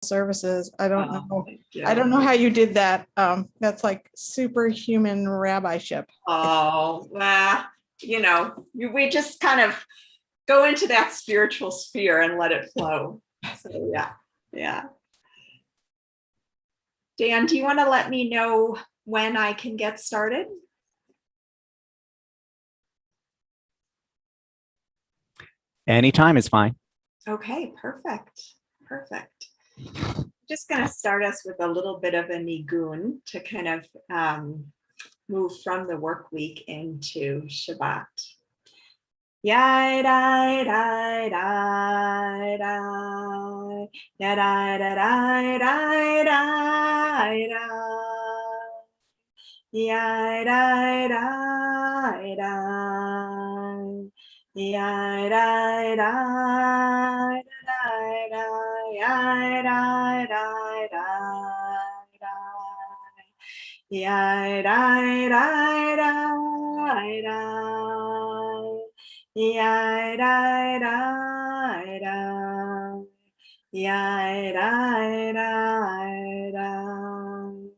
services. I don't know. I don't know how you did that. That's like superhuman rabbiship. Oh, well, we just kind of go into that spiritual sphere and let it flow. So yeah. Dan, do you want to let me know when I can get started? Anytime is fine. Okay, perfect. Just going to start us with a little bit of a nigun to kind of move from the work week into Shabbat. Yai dai dai dai dai dai dai dai dai dai yai dai dai dai yai dai dai dai yai dai dai dai yai dai dai dai yai dai dai dai yai dai dai dai.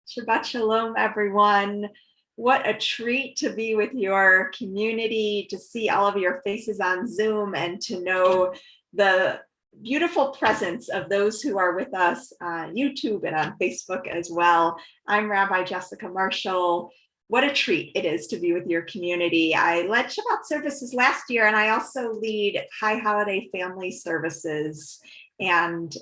Shabbat Shalom, everyone. What a treat to be with your community, to see all of your faces on Zoom, and to know the beautiful presence of those who are with us on YouTube and on Facebook as well. I'm Rabbi Jessica Marshall. What a treat it is to be with your community. I led Shabbat services last year, and I also lead high holiday family services. And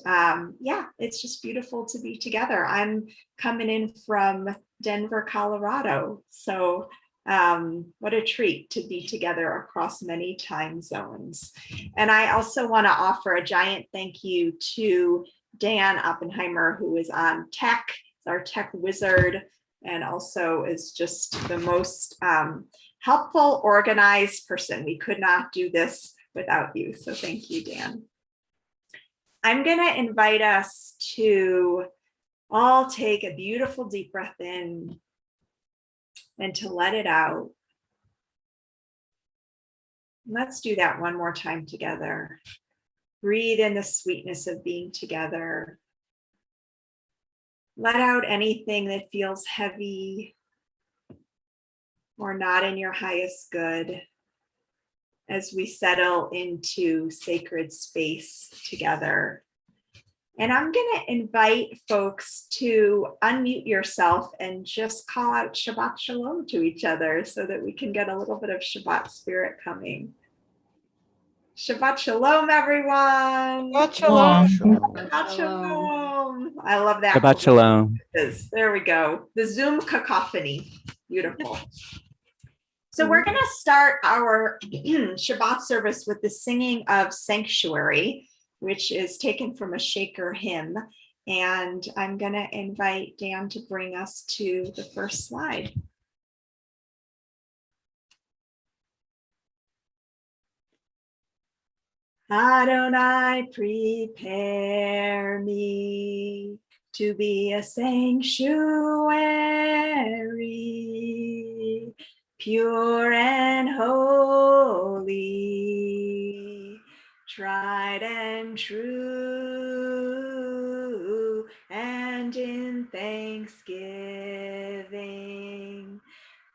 it's just beautiful to be together. I'm coming in from Denver, Colorado. So what a treat to be together across many time zones. And I also want to offer a giant thank you to Dan Oppenheimer, who is on tech, our tech wizard, and also is just the most helpful, organized person. We could not do this without you. So thank you, Dan. I'm going to invite us to all take a beautiful deep breath in and to let it out. Let's do that one more time together. Breathe in the sweetness of being together. Let out anything that feels heavy or not in your highest good as we settle into sacred space together. And I'm going to invite folks to unmute yourself and just call out Shabbat Shalom to each other so that we can get a little bit of Shabbat spirit coming. Shabbat Shalom, everyone. Shabbat Shalom. Shabbat Shalom. I love that. Shabbat Shalom. There we go. The Zoom cacophony. Beautiful. So we're going to start our Shabbat service with the singing of Sanctuary, which is taken from a Shaker hymn. And I'm going to invite Dan to bring us to the first slide. Adonai, prepare me to be a sanctuary, pure and holy, tried and true, and in thanksgiving,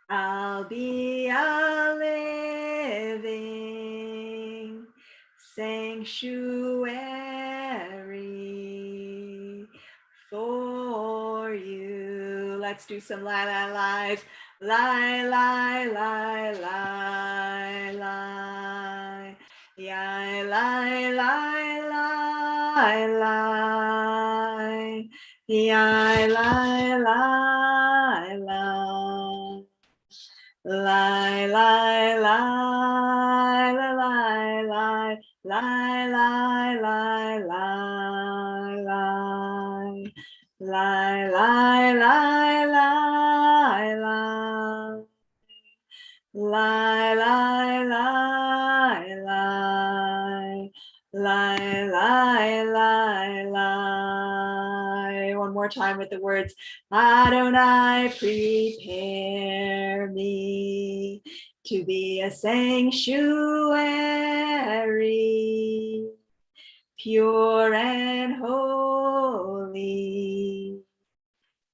I'll be a living sanctuary for you. Let's do some lie, lie, lies. Lie, lie, lie, lie, lie. Yai, lie, lie, lie, lie. Yai, lie, lie, lie. Lie, lie, lie, lie, lie. Lie, lie, lie, lie, lie. Lie, lie, lie, lie, lie. Lie, lie, lie, lie. Lie, lie, lie, lie. One more time with the words. Adonai, prepare me to be a sanctuary, pure and holy,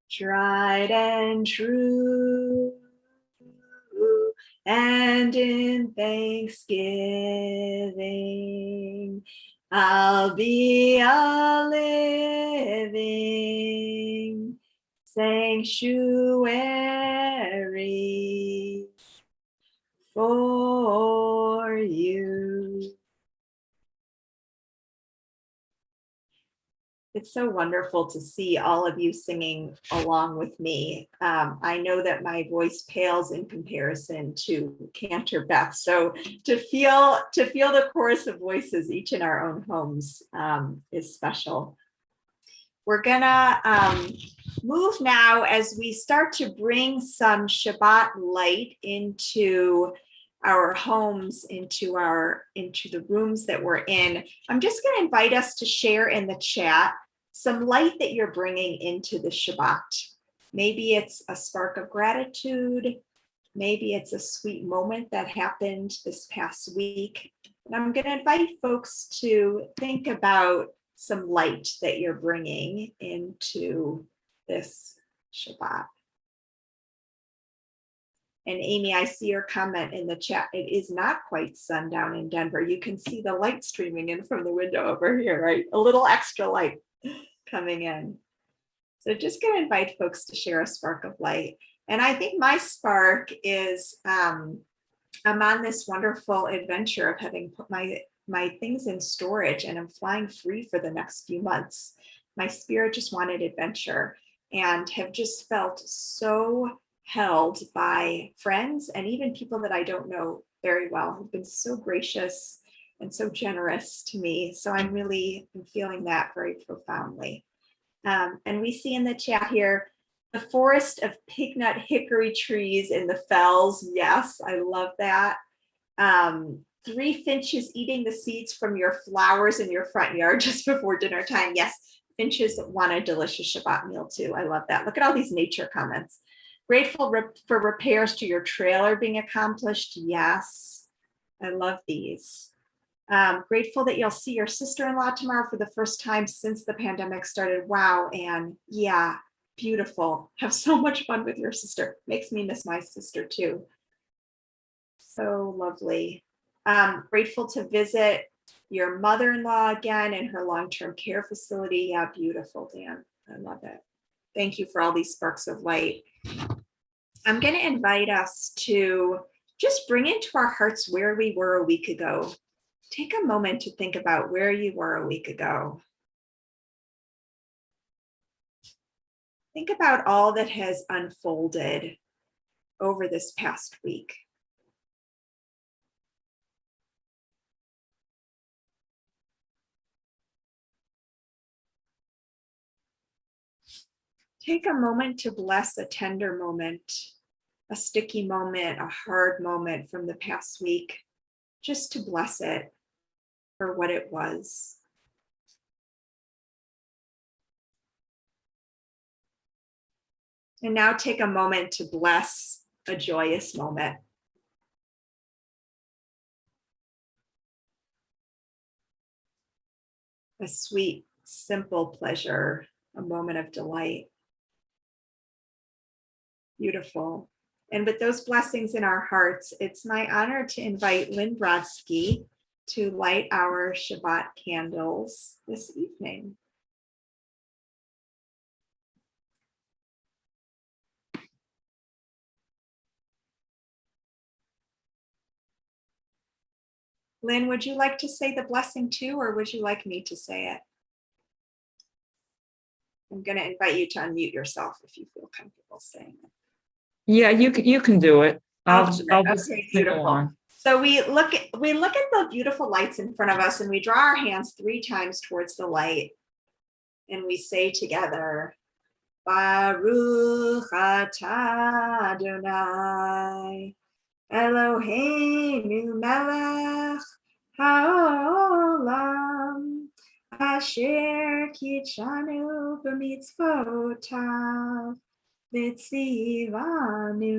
tried and true, and in thanksgiving, I'll be a living sanctuary for you. It's so wonderful to see all of you singing along with me. I know that my voice pales in comparison to Cantor Beth. So to feel the chorus of voices each in our own homes is special. We're gonna move now as we start to bring some Shabbat light into our homes, into the rooms that we're in. I'm just going to invite us to share in the chat some light that you're bringing into the Shabbat. Maybe it's a spark of gratitude. Maybe it's a sweet moment that happened this past week. And I'm going to invite folks to think about some light that you're bringing into this Shabbat. And Amy, I see your comment in the chat. It is not quite sundown in Denver. You can see the light streaming in from the window over here, right? A little extra light coming in. So just going to invite folks to share a spark of light. And I think my spark is I'm on this wonderful adventure of having put my things in storage, and I'm flying free for the next few months. My spirit just wanted adventure, and have just felt so held by friends and even people that I don't know very well, who've been so gracious and so generous to me. So I'm feeling that very profoundly. And we see in the chat here, the forest of pignut hickory trees in the fells. Yes, I love that. 3 finches eating the seeds from your flowers in your front yard just before dinner time. Yes, finches want a delicious Shabbat meal too. I love that. Look at all these nature comments. Grateful for repairs to your trailer being accomplished. Yes, I love these. Grateful that you'll see your sister-in-law tomorrow for the first time since the pandemic started. Wow, Anne. Yeah, beautiful. Have so much fun with your sister. Makes me miss my sister too. So lovely. Grateful to visit your mother-in-law again in her long-term care facility. Yeah, beautiful, Dan. I love it. Thank you for all these sparks of light. I'm going to invite us to just bring into our hearts where we were a week ago. Take a moment to think about where you were a week ago. Think about all that has unfolded over this past week. Take a moment to bless a tender moment, a sticky moment, a hard moment from the past week, just to bless it for what it was. And now take a moment to bless a joyous moment. A sweet, simple pleasure, a moment of delight. Beautiful. And with those blessings in our hearts, it's my honor to invite Lynn Brodsky to light our Shabbat candles this evening. Lynn, would you like to say the blessing too, or would you like me to say it? I'm going to invite you to unmute yourself if you feel comfortable saying it. Yeah, you can do it. I'll just Okay, beautiful. So we look at the beautiful lights in front of us, and we draw our hands 3 times towards the light, and we say together, Baruch atah Adonai Eloheinu melech haolam asher kitshanu b'mitzvotav Vitzivanu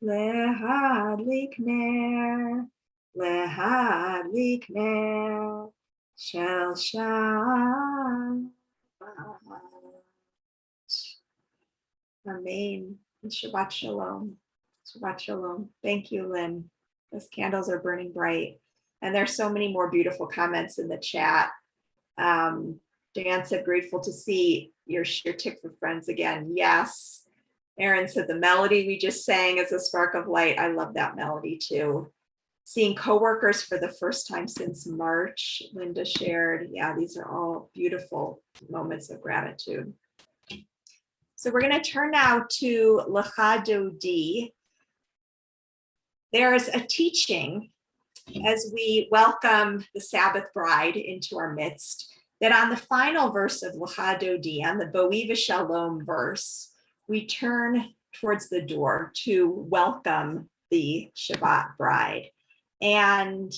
lehadlik ner Shel Shabbat. Amen. And Shabbat Shalom. Shabbat Shalom. Thank you, Lynn. Those candles are burning bright. And there's so many more beautiful comments in the chat. Dan said, grateful to see your Shir Tikvah friends again. Yes. Aaron said, the melody we just sang is a spark of light. I love that melody too. Seeing coworkers for the first time since March, Linda shared. Yeah, these are all beautiful moments of gratitude. So we're going to turn now to Lecha Dodi. There's a teaching as we welcome the Sabbath bride into our midst, that on the final verse of Lecha Dodi, on the Yavo Shalom verse, we turn towards the door to welcome the Shabbat bride. And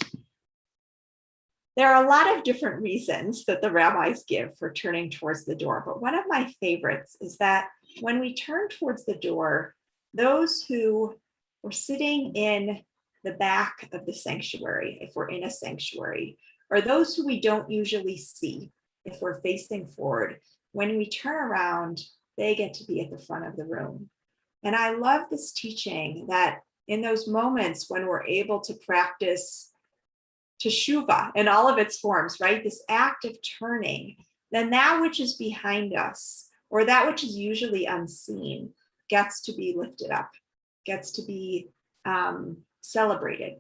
there are a lot of different reasons that the rabbis give for turning towards the door. But one of my favorites is that when we turn towards the door, those who were sitting in the back of the sanctuary, if we're in a sanctuary, or those who we don't usually see, if we're facing forward, when we turn around, they get to be at the front of the room. And I love this teaching that in those moments when we're able to practice teshuvah in all of its forms, right? This act of turning, then that which is behind us, or that which is usually unseen, gets to be lifted up, gets to be celebrated.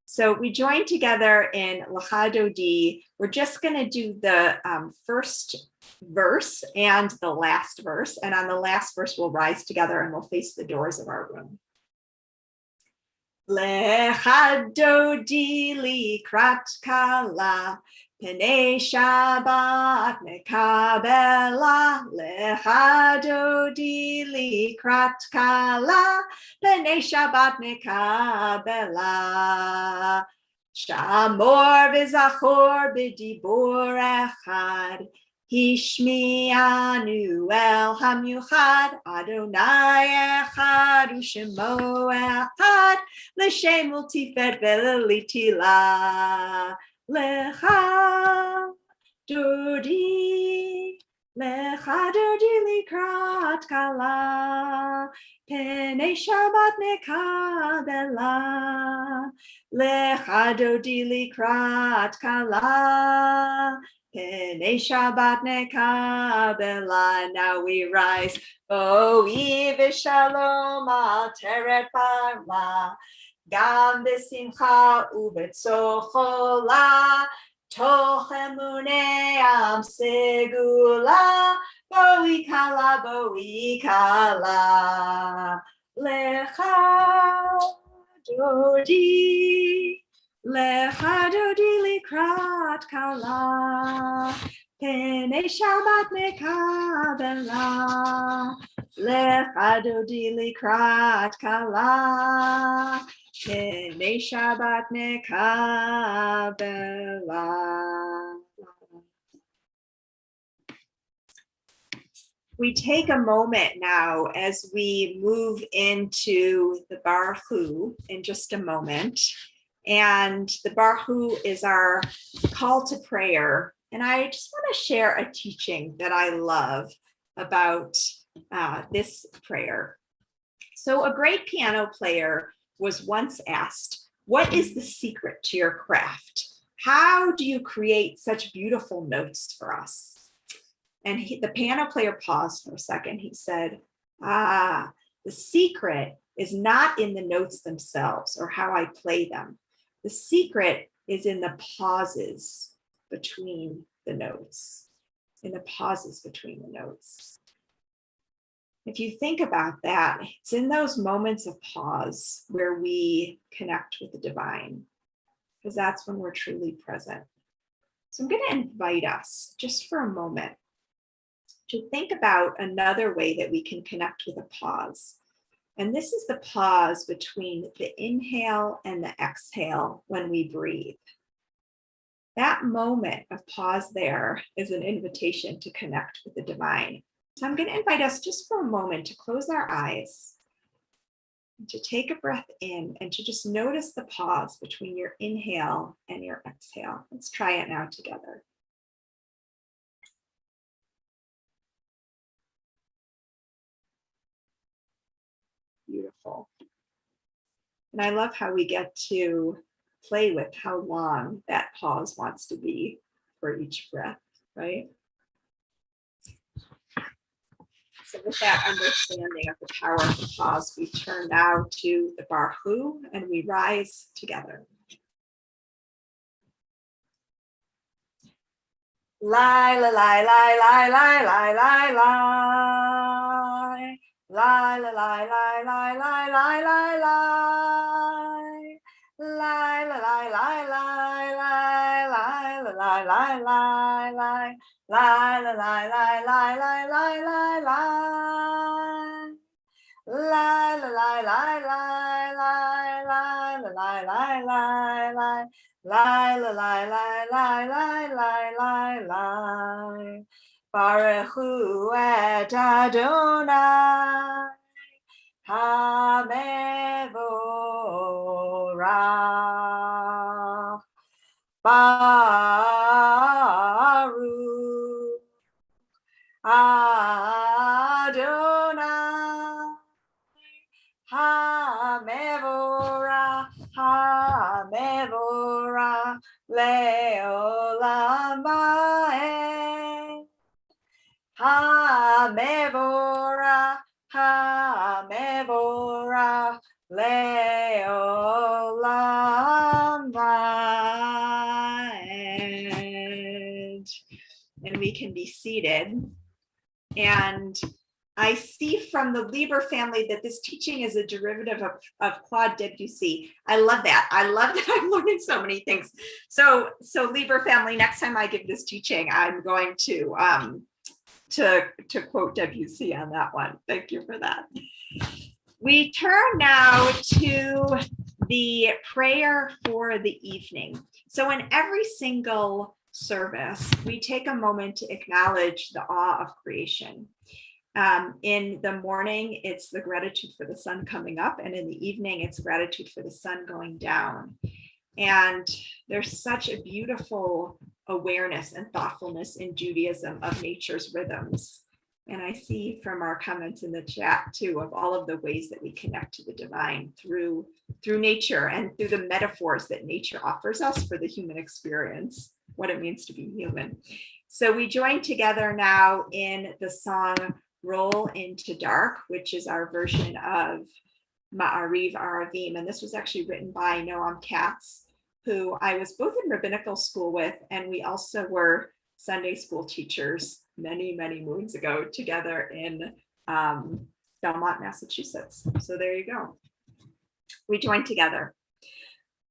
So we join together in Lecha Dodi. We're just going to do the first verse and the last verse. And on the last verse, we'll rise together and we'll face the doors of our room. Lecha Dodi likrat kala, Penei Shabbat mekabela. Lecha Dodi likrat kala, Penei Shabbat mekabela. Shamor v'zachor b'dibur echad, Hishmi'anu el hamyuchad, Adonai echad u'shemo echad, L'shem ultifet v'litila. Lecha Dodi, Lecha Dodi likrat kala, Penei Shabbat mekabela. Lecha Dodi likrat kala, Penei Shabbat mekabela. Now we rise. Boi v'shalom al teret parla, Gam b'simcha u'b'tzochola, Toch emunei am segula, Boi kala, boi kala. Lecha Dodi, Lecha Dodi likrat kala, Penei Shabbat mekabela. Lecha Dodi likrat kala, Penei Shabbat mekabela. We take a moment now as we move into the Baruch Hu in just a moment. And the Baruch Hu is our call to prayer. And I just want to share a teaching that I love about this prayer. So a great piano player was once asked, what is the secret to your craft? How do you create such beautiful notes for us? And the piano player paused for a second. He said, the secret is not in the notes themselves or how I play them. The secret is in the pauses between the notes, in the pauses between the notes. If you think about that, it's in those moments of pause where we connect with the divine, because that's when we're truly present. So I'm going to invite us just for a moment to think about another way that we can connect with a pause. And this is the pause between the inhale and the exhale when we breathe. That moment of pause there is an invitation to connect with the divine. So I'm going to invite us just for a moment to close our eyes to take a breath in and to just notice the pause between your inhale and your exhale. Let's try it now together. Beautiful. And I love how we get to play with how long that pause wants to be for each breath, right? So with that understanding of the power of the pause, we turn now to the Barhu and we rise together. Lie, lie, lie, lie, lie, lie, lie, lie, lie. Lie, lie, lie, lie, lie, lie, lie, lie, lie. Lie, lie, lie, lie, lie, lie, lie, lie, lie, lie, lie. Lie, lie, lie, lie, lie, lie, lie, lie, lie. Lie, lie, lie, lie, lie, lie, lie, lie, lie, lie, lie. Lie, lie, lie, lie, lie, lie, lie, lie, lie. Baruch hu et Adonai HaMevorach. Baruch Adonai HaMevorach, HaMevorach le'olam va'ed. HaMevorach, HaMevorach le'olam va'ed. And we can be seated. And I see from the Lieber family that this teaching is a derivative of Claude Debussy. I love that. I love that I'm learning so many things. So Lieber family, next time I give this teaching, I'm going to quote Debussy on that one. Thank you for that. We turn now to the prayer for the evening. So in every single service, we take a moment to acknowledge the awe of creation. In the morning, it's the gratitude for the sun coming up, and in the evening, it's gratitude for the sun going down. And there's such a beautiful awareness and thoughtfulness in Judaism of nature's rhythms. And I see from our comments in the chat too, of all of the ways that we connect to the divine through nature and through the metaphors that nature offers us for the human experience, what it means to be human. So we join together now in the song Roll Into Dark, which is our version of Ma'ariv Aravim. And this was actually written by Noam Katz, who I was both in rabbinical school with, and we also were Sunday school teachers many, many moons ago together in Belmont, Massachusetts. So there you go. We join together.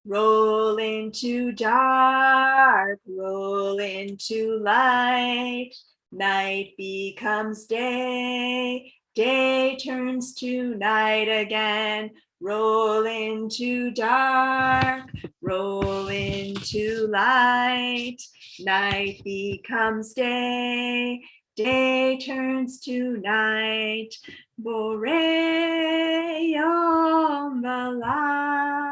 Roll into dark, roll into light. Night becomes day, day turns to night again. Roll into dark, roll into light. Night becomes day, day turns to night. Borei yom v'layla,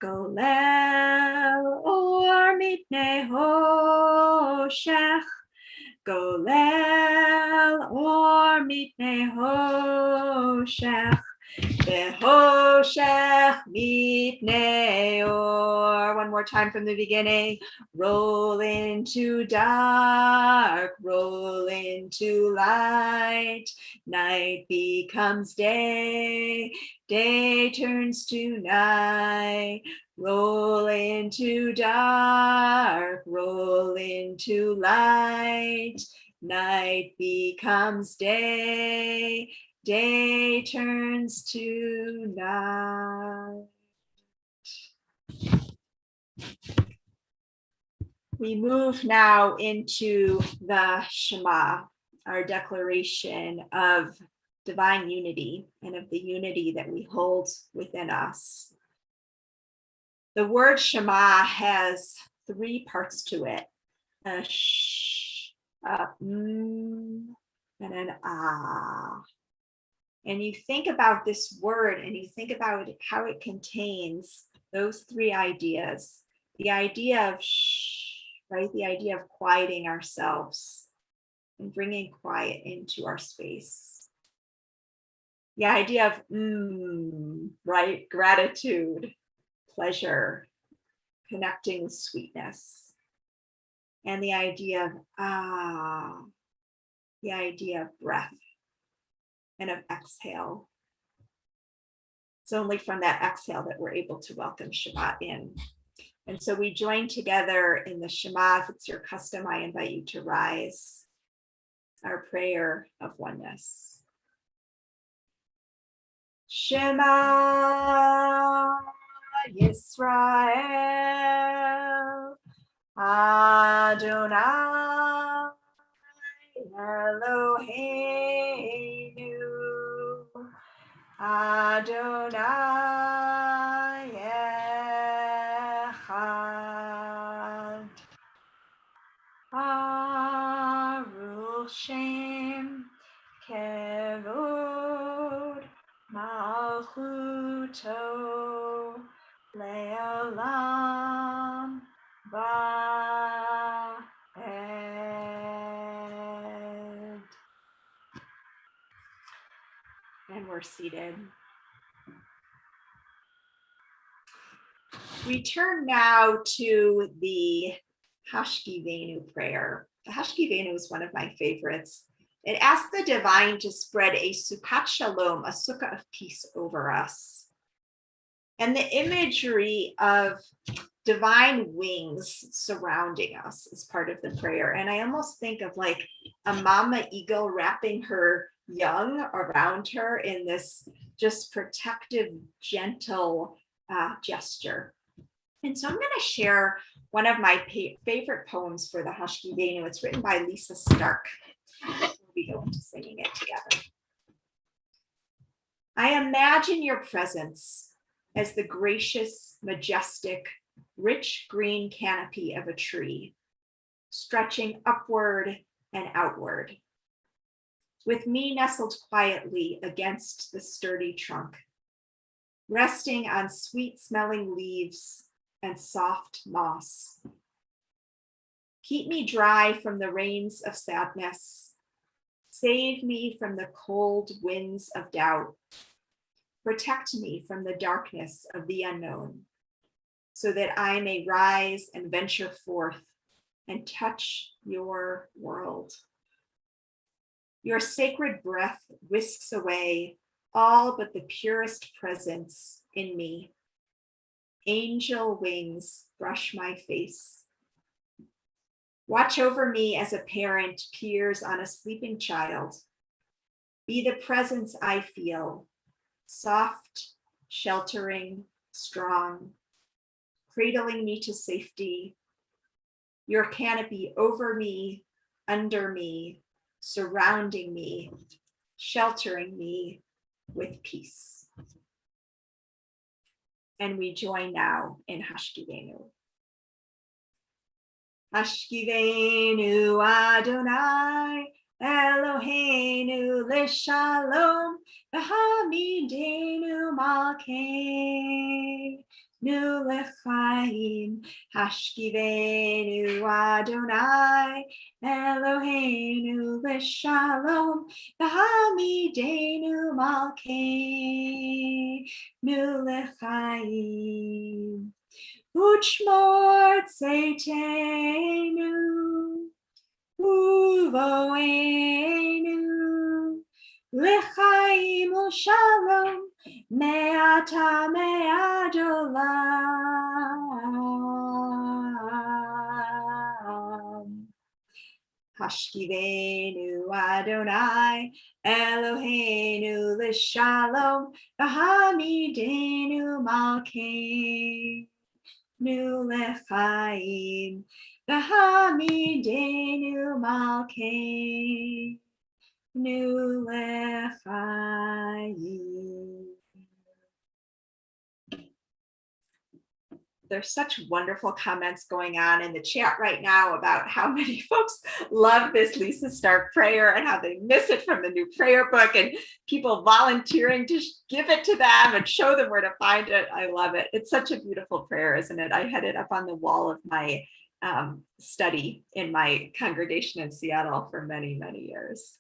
golel or mitnei hoshech, golel or mitnei hoshech. Behoshech mitnei or. One more time from the beginning. Roll into dark, roll into light. Night becomes day, day turns to night. Roll into dark, roll into light. Night becomes day, day turns to night. We move now into the Shema, our declaration of divine unity and of the unity that we hold within us. The word Shema has three parts to it: a sh, a and an ah. and you think about this word and you think about how it contains those three ideas, the idea of shh, right? The idea of quieting ourselves and bringing quiet into our space. The idea of right? Gratitude, pleasure, connecting with sweetness. And the idea of the idea of breath and of exhale. It's only from that exhale that we're able to welcome Shabbat in. And so we join together in the Shema. If it's your custom, I invite you to rise. Our prayer of oneness. Shema Yisrael Adonai Eloheinu Adonai Echad Baruch Shem Kevod Malchuto Le'olam Va'ed. And we're seated. We turn now to the Hashkiveinu prayer. The Hashkiveinu is one of my favorites. It asks the divine to spread a Sukkat Shalom, a sukkah of peace over us. And the imagery of divine wings surrounding us is part of the prayer. And I almost think of like a mama eagle wrapping her young around her in this just protective, gentle gesture. And so I'm going to share one of my favorite poems for the Hashkiveinu. It's written by Lisa Stark. We go into singing it together. I imagine your presence as the gracious, majestic, rich green canopy of a tree, stretching upward and outward, with me nestled quietly against the sturdy trunk, resting on sweet-smelling leaves and soft moss. Keep me dry from the rains of sadness. Save me from the cold winds of doubt. Protect me from the darkness of the unknown, so that I may rise and venture forth and touch your world. Your sacred breath whisks away all but the purest presence in me. Angel wings brush my face. Watch over me as a parent peers on a sleeping child. Be the presence I feel, soft, sheltering, strong, cradling me to safety. Your canopy over me, under me, surrounding me, sheltering me with peace. And we join now in Hashkiveinu. Hashkiveinu Adonai Eloheinu L'Shalom V'Hamidenu Malkeinu L'Chaim. Hashkiveinu Adonai Eloheinu L'Shalom V'Hamidenu Malkeinu L'Chaim. Uchmor Tzeitenu Uvoenu L'Chaim U'Shalom Me'ata Me'ad Olam. Hashkiveinu Adonai Eloheinu L'Shalom V'Hamidenu Malkeinu L'Chaim V'Hamidenu Malkeinu L'Chaim. there's such wonderful comments going on in the chat right now about how many folks love this Lisa Stark prayer and how they miss it from the new prayer book, and people volunteering to give it to them and show them where to find it. I love it. It's such a beautiful prayer, isn't it? I had it up on the wall of my study in my congregation in Seattle for many, many years.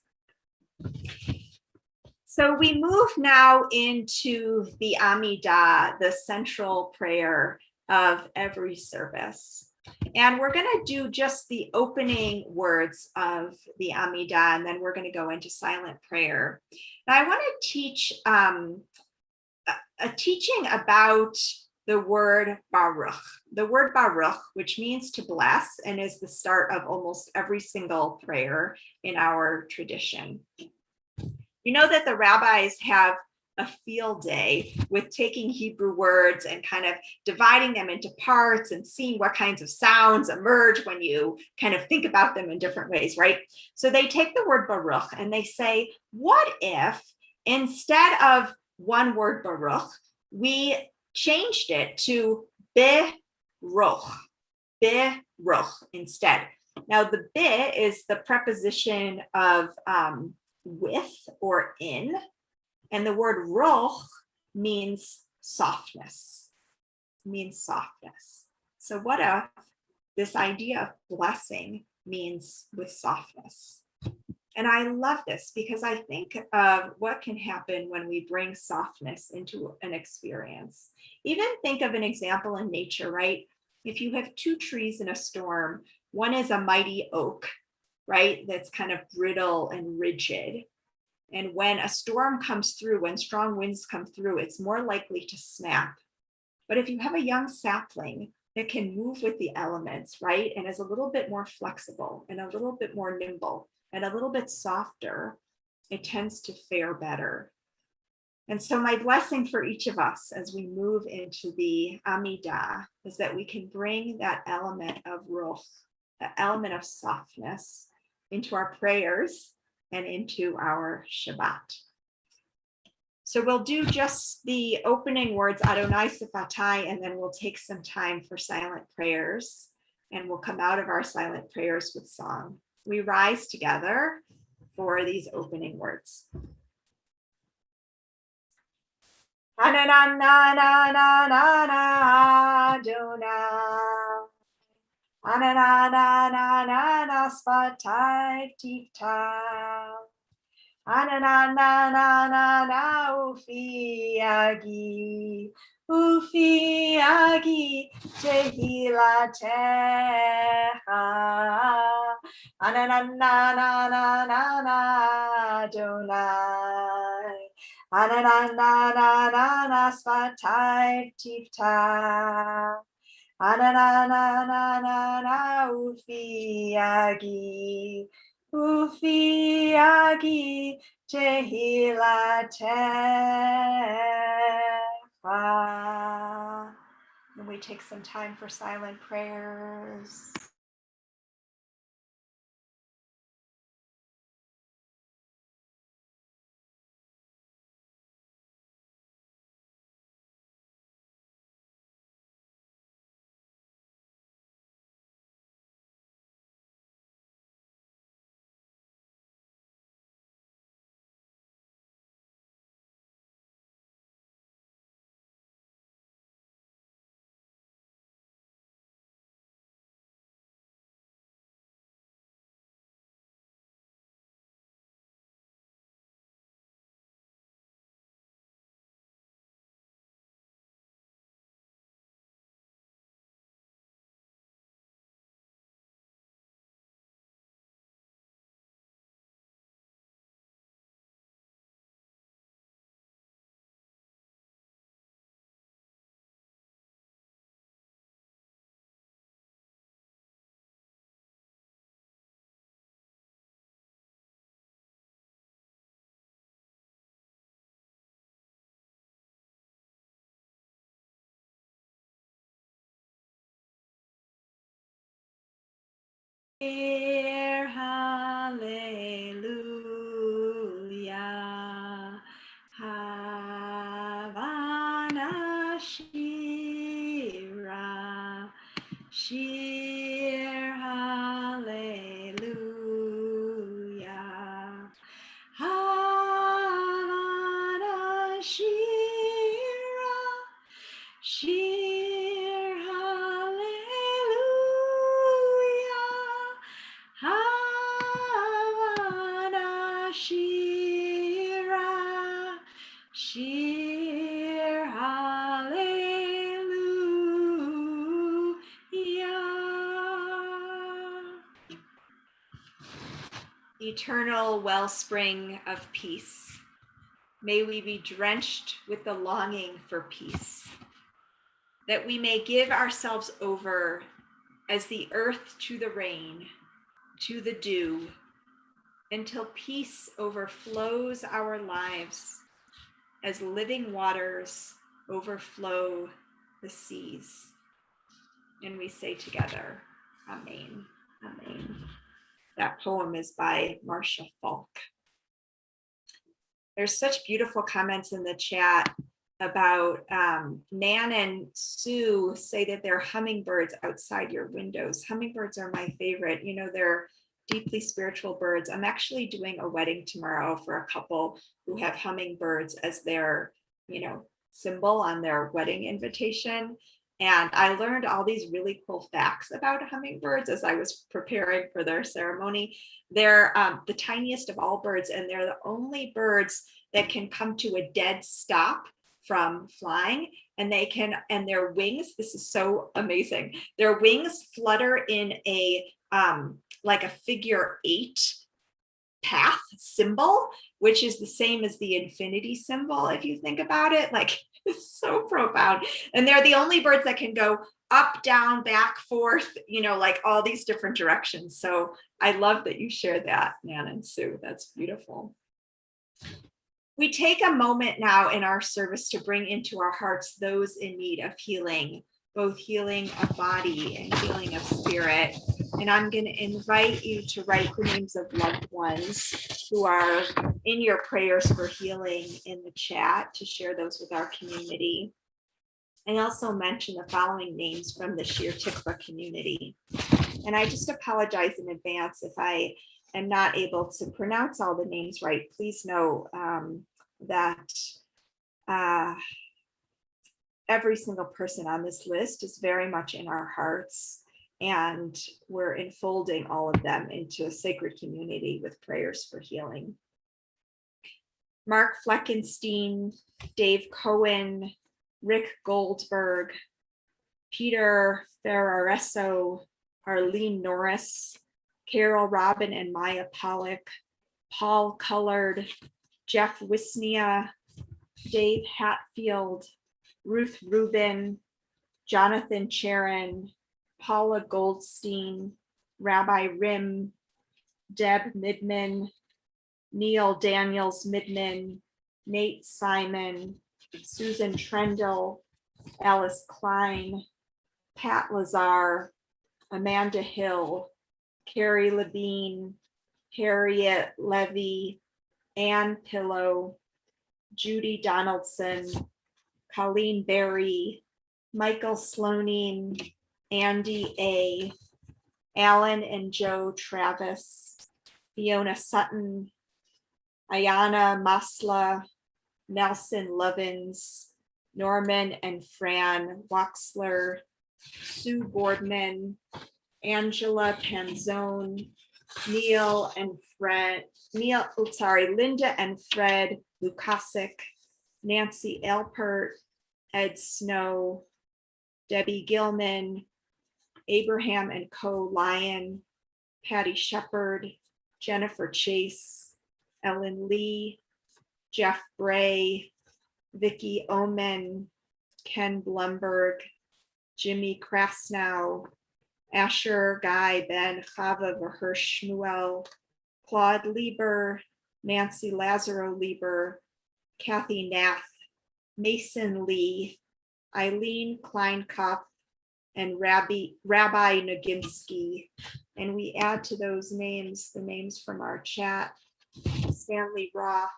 So we move now into the Amidah, the central prayer of every service. And we're going to do just the opening words of the Amidah, and then we're going to go into silent prayer. Now I want to teach a teaching about the word Baruch. The word Baruch, which means to bless and is the start of almost every single prayer in our tradition. You know that the rabbis have a field day with taking Hebrew words and kind of dividing them into parts and seeing what kinds of sounds emerge when you kind of think about them in different ways, right? So they take the word Baruch and they say, what if instead of one word Baruch, we changed it to Beruch instead. Now the be is the preposition of with or in, and the word ruch means softness, So what if this idea of blessing means with softness? And I love this because I think of what can happen when we bring softness into an experience. Even think of an example in nature, right? If you have two trees in a storm, one is a mighty oak, right? That's kind of brittle and rigid. And when a storm comes through, when strong winds come through, it's more likely to snap. But if you have a young sapling that can move with the elements, right? And is a little bit more flexible and a little bit more nimble and a little bit softer, it tends to fare better. And so my blessing for each of us as we move into the Amidah is that we can bring that element of ruch, that element of softness into our prayers and into our Shabbat. So we'll do just the opening words, Adonai Sifatai, and then we'll take some time for silent prayers, and we'll come out of our silent prayers with song. We rise together for these opening words. Adonai Spatai Tikvah. Ufiagi Tehilatecha. Adonai Spatai Tikvah. Ufiagi Tehilatecha. And we take some time for silent prayers. Hallelujah. Hava Nashira. eternal wellspring of peace. May we be drenched with the longing for peace, that we may give ourselves over as the earth to the rain, to the dew, until peace overflows our lives as living waters overflow the seas. And we say together, Amen, Amen. That poem is by Marcia Falk. There's such beautiful comments in the chat about Nan and Sue say that they're hummingbirds outside your windows. Hummingbirds are my favorite. You know, they're deeply spiritual birds. I'm actually doing a wedding tomorrow for a couple who have hummingbirds as their, symbol on their wedding invitation. And I learned all these really cool facts about hummingbirds as I was preparing for their ceremony. They're the tiniest of all birds, and they're the only birds that can come to a dead stop from flying. And their wings, this is so amazing, their wings flutter in a like a figure 8 path symbol, which is the same as the infinity symbol. If you think about it, like, it's so profound. And they're the only birds that can go up, down, back, forth, like all these different directions. So I love that you shared that, Nan and Sue. That's beautiful. We take a moment now in our service to bring into our hearts those in need of healing, both healing of body and healing of spirit. And I'm going to invite you to write the names of loved ones who are in your prayers for healing in the chat, to share those with our community. I also mention the following names from the Shir Tikvah community. And I just apologize in advance if I am not able to pronounce all the names right. Please know that every single person on this list is very much in our hearts, and we're enfolding all of them into a sacred community with prayers for healing. Mark Fleckenstein, Dave Cohen, Rick Goldberg, Peter Ferraresso, Arlene Norris, Carol Robin and Maya Pollock, Paul Cullard, Jeff Wisnia, Dave Hatfield, Ruth Rubin, Jonathan Charon, Paula Goldstein, Rabbi Rim, Deb Midman, Neil Daniels Midman, Nate Simon, Susan Trendle, Alice Klein, Pat Lazar, Amanda Hill, Carrie Levine, Harriet Levy, Ann Pillow, Judy Donaldson, Colleen Berry, Michael Sloanine, Andy A., Alan and Joe Travis, Fiona Sutton, Ayana Masla, Nelson Lovins, Norman and Fran Waxler, Sue Boardman, Angela Panzone, Linda and Fred Lukasik, Nancy Alpert, Ed Snow, Debbie Gilman, Abraham and Co. Lyon, Patty Shepard, Jennifer Chase, Ellen Lee, Jeff Bray, Vicki Omen, Ken Blumberg, Jimmy Krasnow, Asher Guy Ben Chava Verhersh Shmuel, Claude Lieber, Nancy Lazaro Lieber, Kathy Nath, Mason Lee, Eileen Kleinkopf, and Rabbi Noginsky. And we add to those names the names from our chat: Stanley Roth,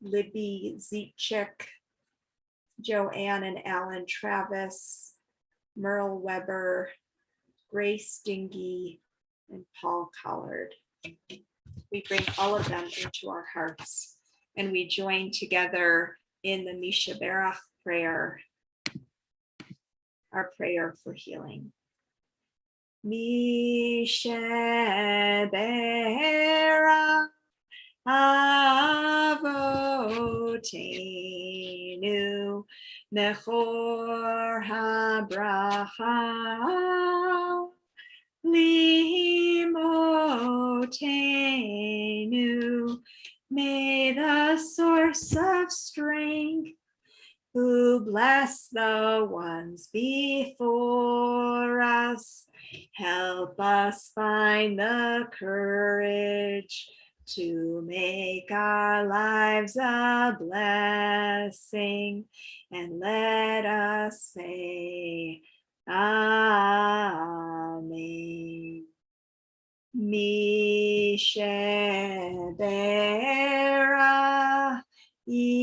Libby Zietchik, Joanne and Alan Travis, Merle Weber, Grace Dingy, and Paul Collard. We bring all of them into our hearts, and we join together in the Shebeirach prayer, our prayer for healing. Shebeirach Avoteinu Mechor HaBracha Limotenu bless the ones before us. Help us find the courage to make our lives a blessing, and let us say, Amen. Mi Shebeirach Imotenu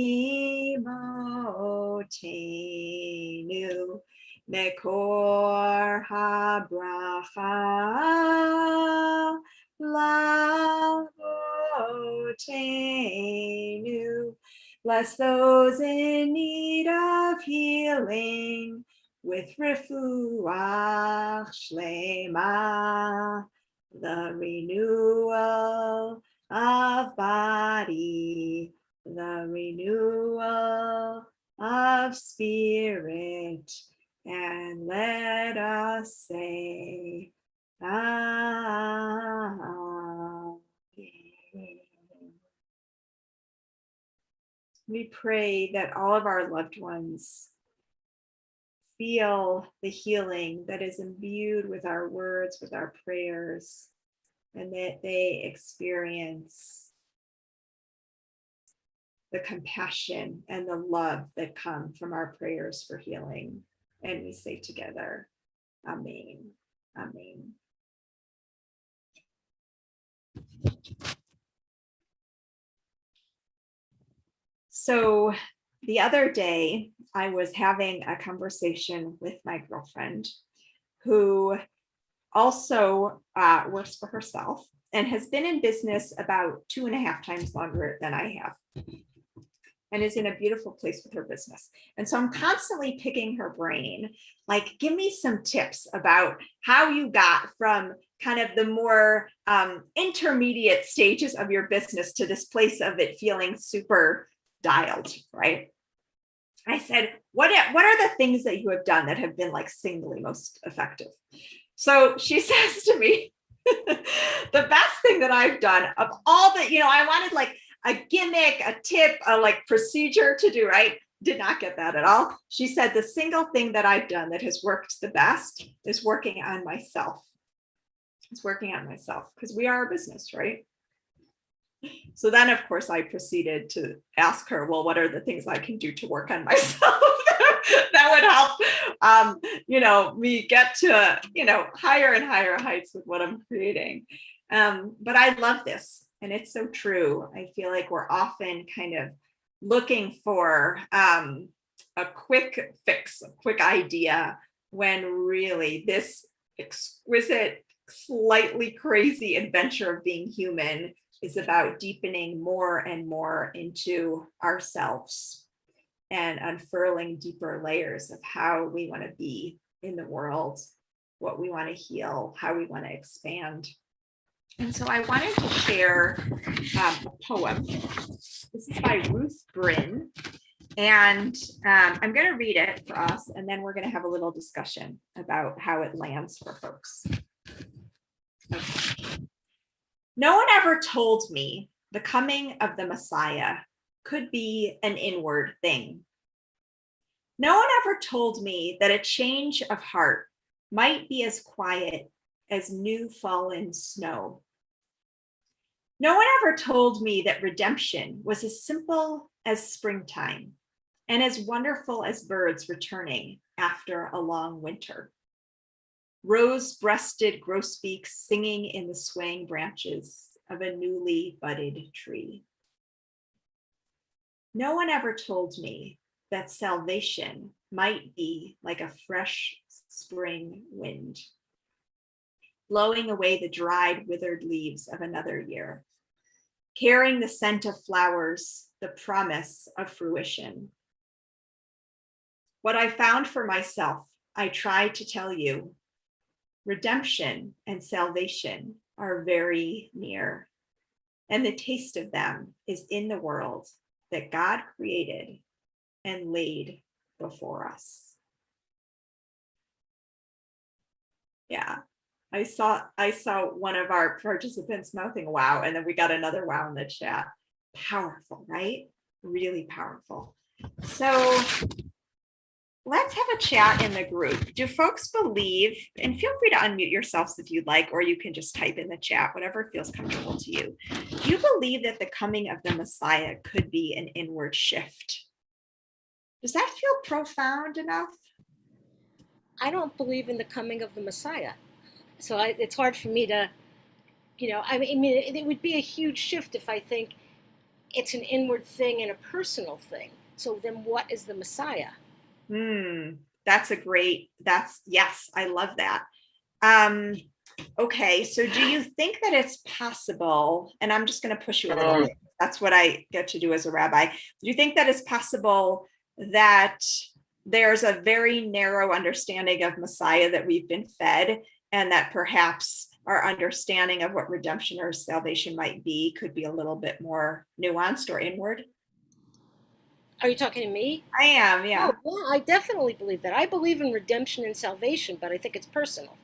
Mekor habracha Lavotenu. Bless those in need of healing with refuah shlema, the renewal of body, the renewal of spirit, and let us say, Amen. We pray that all of our loved ones feel the healing that is imbued with our words, with our prayers, and that they experience the compassion and the love that come from our prayers for healing. And we say together, Amen. Amen. So the other day, I was having a conversation with my girlfriend who also works for herself and has been in business about 2.5 times longer than I have, and is in a beautiful place with her business. And so I'm constantly picking her brain, like, give me some tips about how you got from kind of the more intermediate stages of your business to this place of it feeling super dialed, right? I said, what are the things that you have done that have been like singly most effective? So she says to me, the best thing that I've done of all the, I wanted like a gimmick, a tip, a like procedure to do, right? Did not get that at all. She said, the single thing that I've done that has worked the best is working on myself. It's working on myself, because we are a business, right? So then, of course, I proceeded to ask her, well, what are the things I can do to work on myself that would help, me get to, higher and higher heights with what I'm creating. But I love this. And it's so true. I feel like we're often kind of looking for a quick fix, a quick idea, when really this exquisite, slightly crazy adventure of being human is about deepening more and more into ourselves and unfurling deeper layers of how we want to be in the world, what we want to heal, how we want to expand. And so I wanted to share a poem. This is by Ruth Bryn, and I'm going to read it for us, and then we're going to have a little discussion about how it lands for folks. Okay. No one ever told me the coming of the Messiah could be an inward thing. No one ever told me that a change of heart might be as quiet as new fallen snow. No one ever told me that redemption was as simple as springtime and as wonderful as birds returning after a long winter. Rose-breasted grosbeaks singing in the swaying branches of a newly budded tree. No one ever told me that salvation might be like a fresh spring wind, blowing away the dried, withered leaves of another year, carrying the scent of flowers, the promise of fruition. What I found for myself, I tried to tell you. Redemption and salvation are very near, and the taste of them is in the world that God created and laid before us. Yeah, I saw one of our participants mouthing wow, and then we got another wow in the chat. Powerful, right? Really powerful. So let's have a chat in the group. Do folks believe, and feel free to unmute yourselves if you'd like, or you can just type in the chat, whatever feels comfortable to you. Do you believe that the coming of the Messiah could be an inward shift? Does that feel profound enough? I don't believe in the coming of the Messiah. So it's hard for me to, I mean, it would be a huge shift if I think it's an inward thing and a personal thing. So then what is the Messiah? Yes, I love that. Okay, so do you think that it's possible, and I'm just going to push you a little bit, that's what I get to do as a rabbi. Do you think that it's possible that there's a very narrow understanding of Messiah that we've been fed, and that perhaps our understanding of what redemption or salvation might be could be a little bit more nuanced or inward? Are you talking to me? I am, yeah. Oh, yeah, I definitely believe that. I believe in redemption and salvation, but I think it's personal.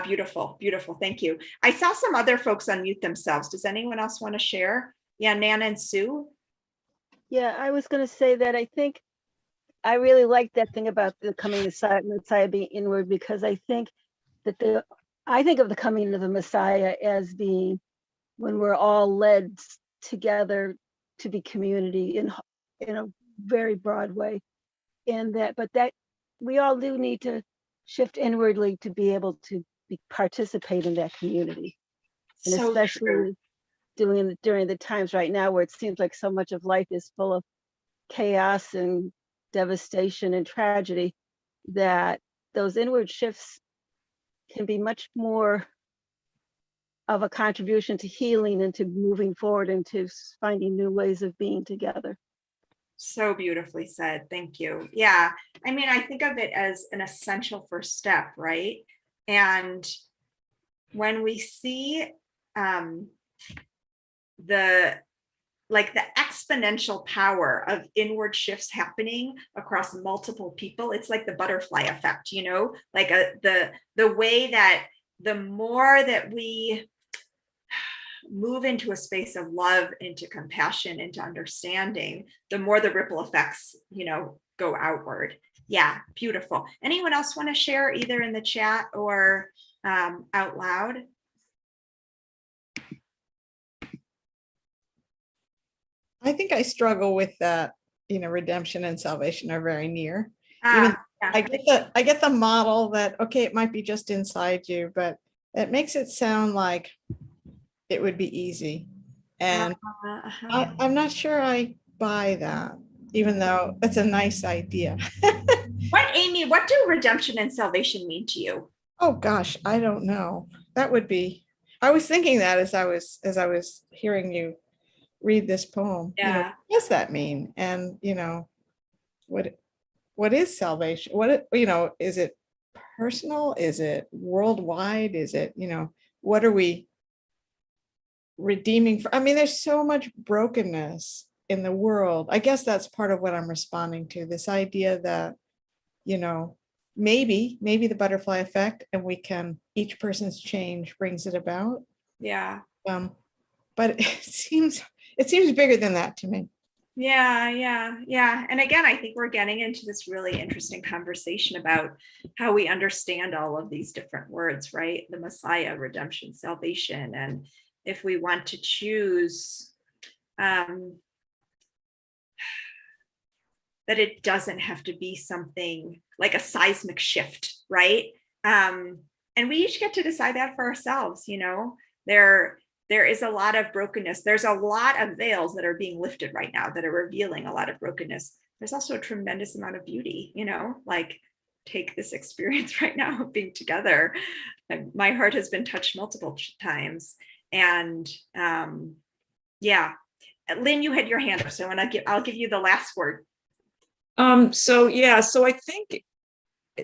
Beautiful, beautiful. Thank you. I saw some other folks unmute themselves. Does anyone else want to share? Yeah, Nana and Sue. Yeah, I was going to say that I think I really like that thing about the coming Messiah being inward, because I think that I think of the coming of the Messiah as being when we're all led together to be community in a very broad way, and that we all do need to shift inwardly to be able to participate in that community, and So especially during the times right now where it seems like so much of life is full of chaos and devastation and tragedy, that those inward shifts can be much more of a contribution to healing and to moving forward and to finding new ways of being together. So beautifully said. Thank you. Yeah. I mean, I think of it as an essential first step, right? And when we see the exponential power of inward shifts happening across multiple people, it's like the butterfly effect, like the way that the more that we move into a space of love, into compassion, into understanding, the more the ripple effects, go outward. Yeah, beautiful. Anyone else want to share either in the chat or out loud? I think I struggle with that. Redemption and salvation are very near. Yeah. I get the model that, okay, it might be just inside you, but it makes it sound like it would be easy. And I'm not sure I buy that, even though it's a nice idea. Amy, what do redemption and salvation mean to you? Oh gosh, I don't know. That would be, I was thinking that as I was hearing you read this poem. Yeah. What does that mean? And what is salvation? Is it personal? Is it worldwide? Is it, what are we redeeming for? I mean, there's so much brokenness in the world. I guess that's part of what I'm responding to, this idea that, maybe the butterfly effect, and each person's change brings it about. Yeah. But it seems bigger than that to me. Yeah. And again, I think we're getting into this really interesting conversation about how we understand all of these different words, right? The Messiah, redemption, salvation. And if we want to choose that it doesn't have to be something like a seismic shift, right? And we each get to decide that for ourselves, There is a lot of brokenness. There's a lot of veils that are being lifted right now that are revealing a lot of brokenness. There's also a tremendous amount of beauty, like take this experience right now of being together. And my heart has been touched multiple times. And yeah, Lynn, you had your hand up. So I'll give you the last word. So I think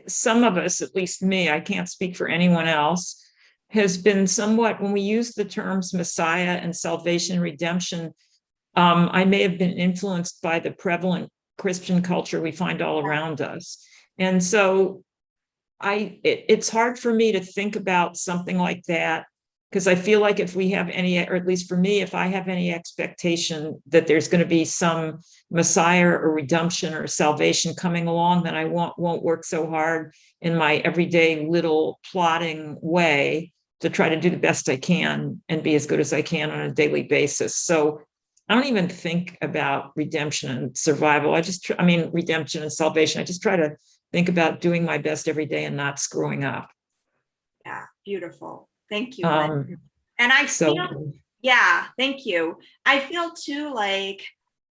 some of us, at least me, I can't speak for anyone else, has been somewhat, when we use the terms Messiah and salvation, redemption, I may have been influenced by the prevalent Christian culture we find all around us. And so it's hard for me to think about something like that Because I feel like if we have any, or at least for me, if I have any expectation that there's going to be some Messiah or redemption or salvation coming along, then I won't work so hard in my everyday little plotting way to try to do the best I can and be as good as I can on a daily basis. So I don't even think about redemption and survival. Redemption and salvation. I just try to think about doing my best every day and not screwing up. Yeah, beautiful. Thank you, Lynn. And I So, feel, yeah, thank you. I feel too like,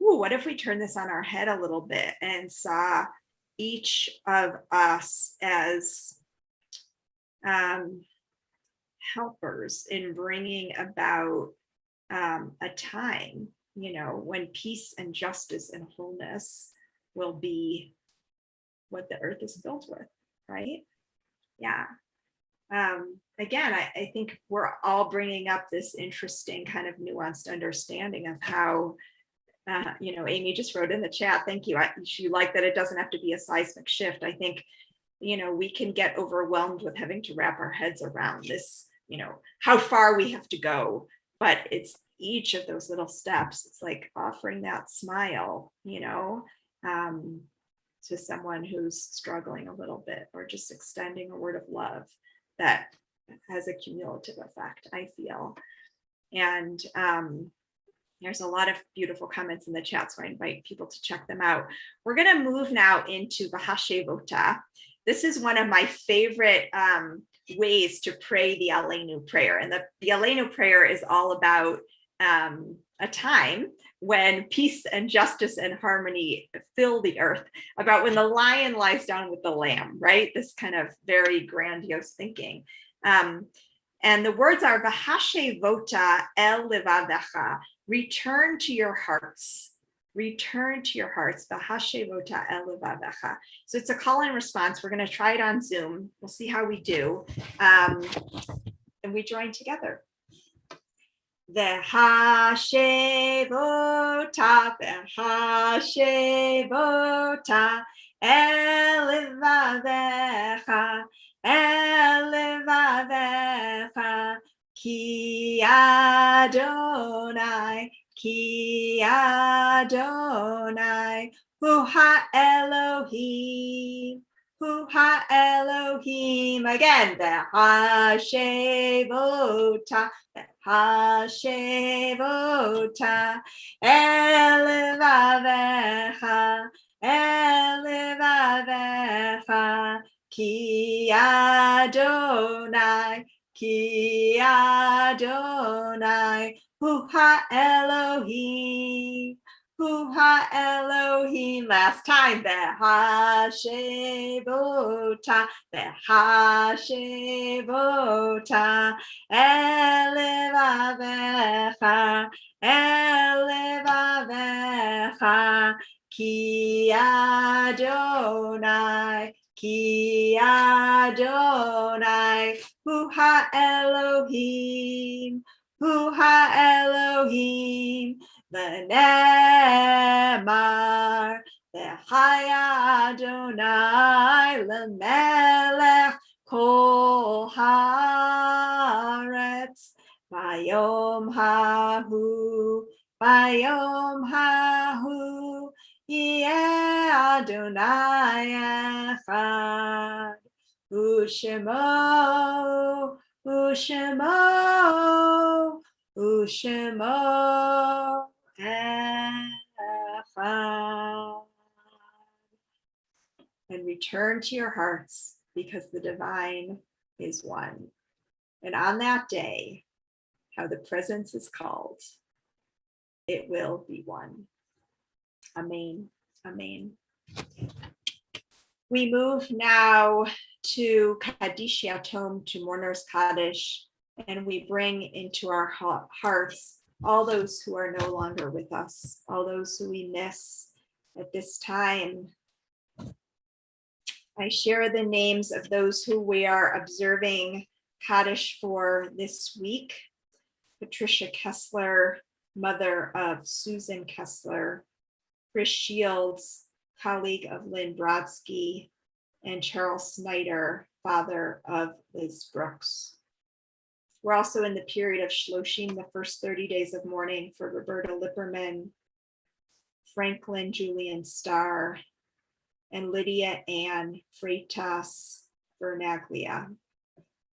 ooh, what if we turn this on our head a little bit and saw each of us as helpers in bringing about a time, when peace and justice and wholeness will be what the earth is filled with, right? Yeah. Again, I think we're all bringing up this interesting kind of nuanced understanding of how, Amy just wrote in the chat, thank you. She liked that it doesn't have to be a seismic shift. I think, we can get overwhelmed with having to wrap our heads around this, how far we have to go, but it's each of those little steps. It's like offering that smile, to someone who's struggling a little bit, or just extending a word of love that has a cumulative effect, I feel. And there's a lot of beautiful comments in the chat, so I invite people to check them out. We're going to move now into Vehasheivota. This is one of my favorite ways to pray the Aleinu prayer. And the Aleinu prayer is all about a time when peace and justice and harmony fill the earth, about when the lion lies down with the lamb, right? This kind of very grandiose thinking. And the words are Vehasheivota el levavecha, return to your hearts. Return to your hearts. Vehasheivota el levavecha. So it's a call and response. We're going to try it on Zoom. We'll see how we do. And we join together. Vehasheivota, Vehasheivota, el levavecha, el levavecha, ki Adonai, hu ha-Elohim, hu ha-Elohim. Again, Vehasheivota, Vehasheivota, el levavecha, el levavecha, ki Adonai, hu ha-Elohim, hu ha-Elohim. Last time, Vehasheivota, Vehasheivota, el levavecha, ki Adonai, hu ha-Elohim, hu ha-Elohim. V'nemar, v'chaya Adonai lemelech kol haaretz, bayom hahu, yeh Adonai echad, u'shemo echad. And return to your hearts, because the divine is one. And on that day, how the presence is called, it will be one. Amen. Amen. We move now to Kaddish Yatom, to Mourners Kaddish, and we bring into our hearts all those who are no longer with us, all those who we miss at this time. I share the names of those who we are observing Kaddish for this week. Patricia Kessler, mother of Susan Kessler, Chris Shields, colleague of Lynn Brodsky, and Charles Snyder, father of Liz Brooks. We're also in the period of Shloshim, the first 30 days of mourning for Roberta Lipperman, Franklin Julian Starr, and Lydia Ann Freitas Vernaglia.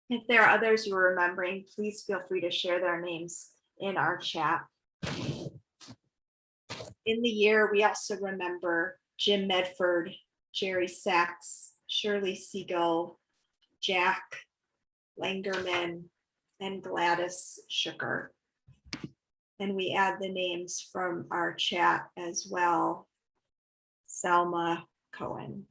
If there are others you're remembering, please feel free to share their names in our chat. In the year, we also remember Jim Medford, Jerry Sachs, Shirley Siegel, Jack Langerman, and Gladys Shuker. And we add the names from our chat as well. Selma Cohen.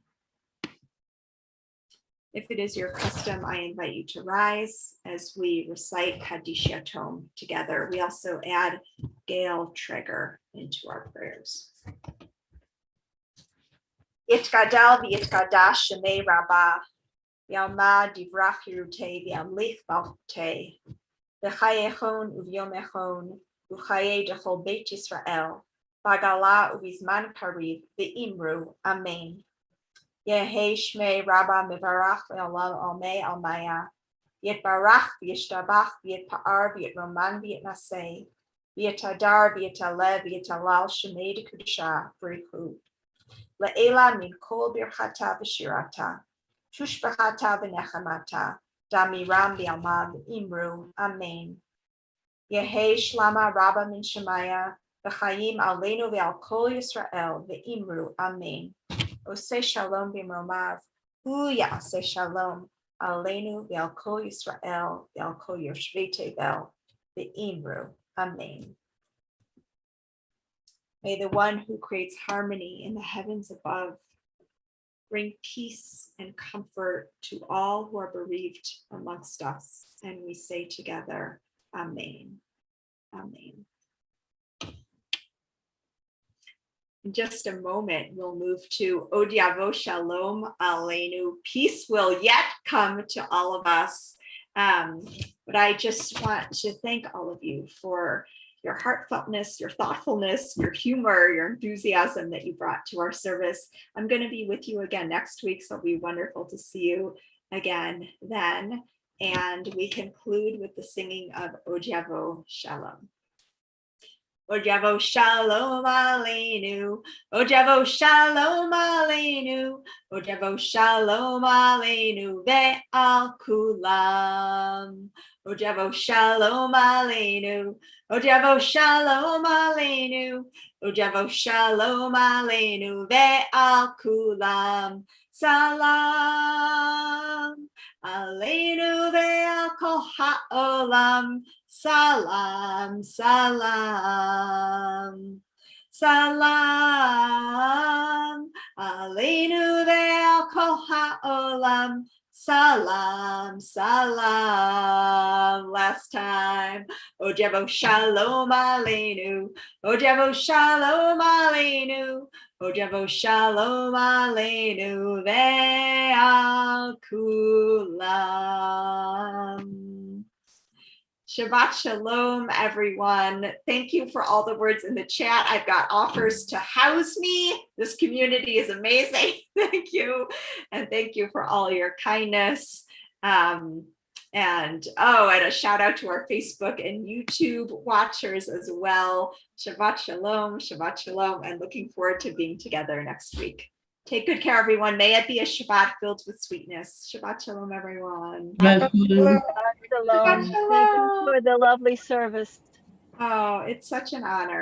If it is your custom, I invite you to rise as we recite Kaddish Yatom together. We also add Gail Traeger into our prayers. Yitgadal v'yitgadash shemei rabbah, v'yalma divrach hirutei v'yamlich baltei, v'chayechon uvyomechon, v'chaye dechol beit Yisrael, v'agala uvizman kariv v'imru, amen. Yehi shmei rabbah mivarach v'olam almei almaya, yitbarach v'yishtabach v'yitpa'ar v'yitroman v'yitnaseh, v'yitadar v'yitalev v'yitalal shemei dekudusha v'richu. Le'ela min kol birchata v'shirata, tushbachata v'nechamata, damiram v'alma v'imru, amen. Yehi shlama rabba min shemaya, v'chayim aleinu v'al kol Yisrael, v'imru, amen. Oseh shalom b'mromav, hu ya'aseh shalom, aleinu v'al kol Yisrael, v'al kol yoshvei tevel, v'imru, amen. May the one who creates harmony in the heavens above bring peace and comfort to all who are bereaved amongst us. And we say together, amen, amen. In just a moment, we'll move to Yavo Shalom Aleinu. Peace will yet come to all of us. But I just want to thank all of you for your heartfeltness, your thoughtfulness, your humor, your enthusiasm that you brought to our service. I'm going to be with you again next week, so it'll be wonderful to see you again then. And we conclude with the singing of Yavo Shalom. Yavo Shalom Aleinu, Yavo Shalom Aleinu, Yavo Shalom Aleinu ve'al kulam. Yavo Shalom Aleinu, Yavo Shalom Aleinu, Yavo Shalom Aleinu ve'al kulam. Salam Aleinu ve'al kol ha'olam. Salam, salam, salam, aleinu ve'al kol ha'olam. Salam, salam. Last time. Yavo Shalom Aleinu, Yavo Shalom Aleinu, Yavo Shalom Aleinu ve'al kulam. Shabbat Shalom, everyone. Thank you for all the words in the chat. I've got offers to house me. This community is amazing. Thank you. And thank you for all your kindness. And a shout out to our Facebook and YouTube watchers as well. Shabbat Shalom, Shabbat Shalom, and looking forward to being together next week. Take good care, everyone. May it be a Shabbat filled with sweetness. Shabbat Shalom, everyone. Shalom. Shabbat Thank you Shalom. for the lovely service. Oh, it's such an honor.